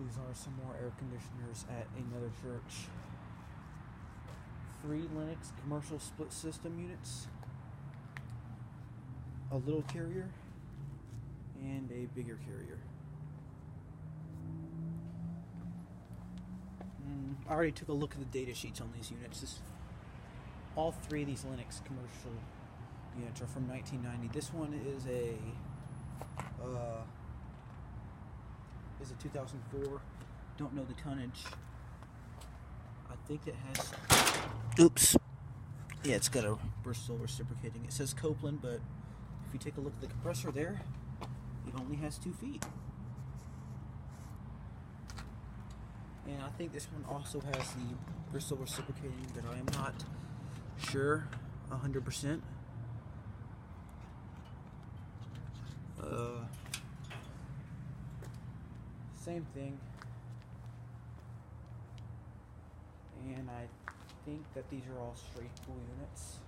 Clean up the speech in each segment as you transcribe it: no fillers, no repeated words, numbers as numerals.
These are some more air conditioners at another church. 3 Lennox commercial split system units, a little carrier, and a bigger carrier. I already took a look at the data sheets on these units. All 3 of these Lennox commercial units are from 1990. This one is a 2004. Don't know the tonnage. I think it has. Oops. Yeah, it's got a Bristol reciprocating. It says Copeland, but if you take a look at the compressor there, it only has 2 feet. And I think this one also has the Bristol reciprocating, but I am not sure 100%. Same thing. And I think that these are all straight cool units.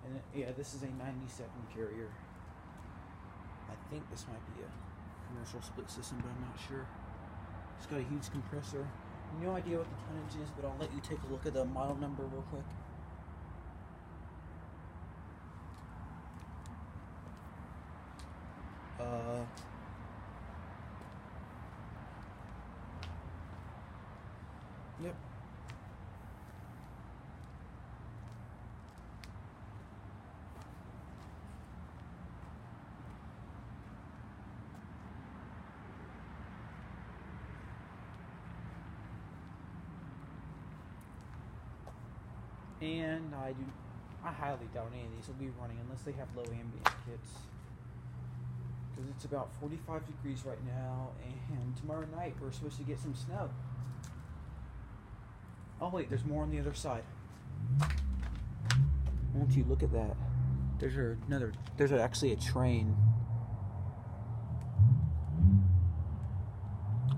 And yeah, this is a 97 carrier. I think this might be a commercial split system, but I'm not sure. It's got a huge compressor. No idea what the tonnage is, but I'll let you take a look at the model number real quick. Yep. And I highly doubt any of these will be running unless they have low ambient kits. Because it's about 45 degrees right now, and tomorrow night we're supposed to get some snow. Oh wait, there's more on the other side. Won't you look at that? There's actually a Trane.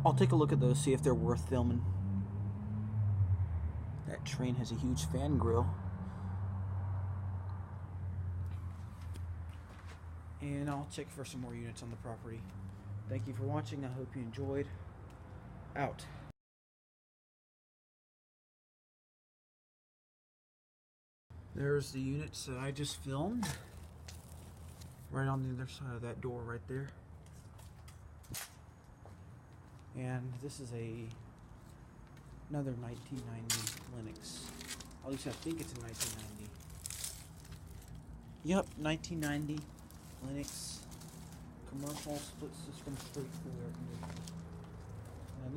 I'll take a look at those, see if they're worth filming. That Trane has a huge fan grill. And I'll check for some more units on the property. Thank you for watching. I hope you enjoyed. Out. There's the units that I just filmed. Right on the other side of that door right there. And this is another 1990 Lennox. At least I think it's a 1990. Yep, 1990 Lennox commercial split system straight cool air conditioner. And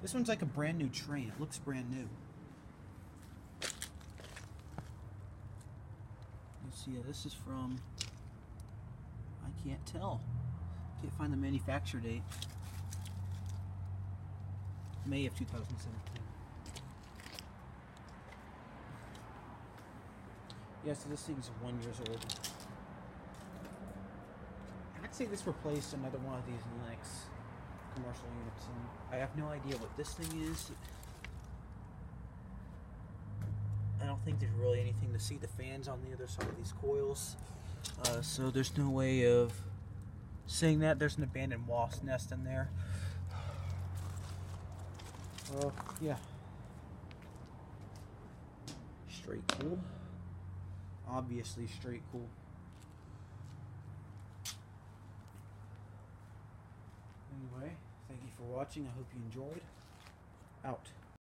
this one's like a brand new Trane. It looks brand new. Let's see, this is from, I can't tell. Can't find the manufacture date. May of 2017. Yeah, so this thing's 1 year old. I'd say this replaced another one of these Lennox commercial units, and I have no idea what this thing is. I don't think there's really anything to see. The fans on the other side of these coils, so there's no way of saying that. There's an abandoned wasp nest in there. Well, yeah. Straight cool. Obviously straight cool. Anyway, thank you for watching. I hope you enjoyed. Out.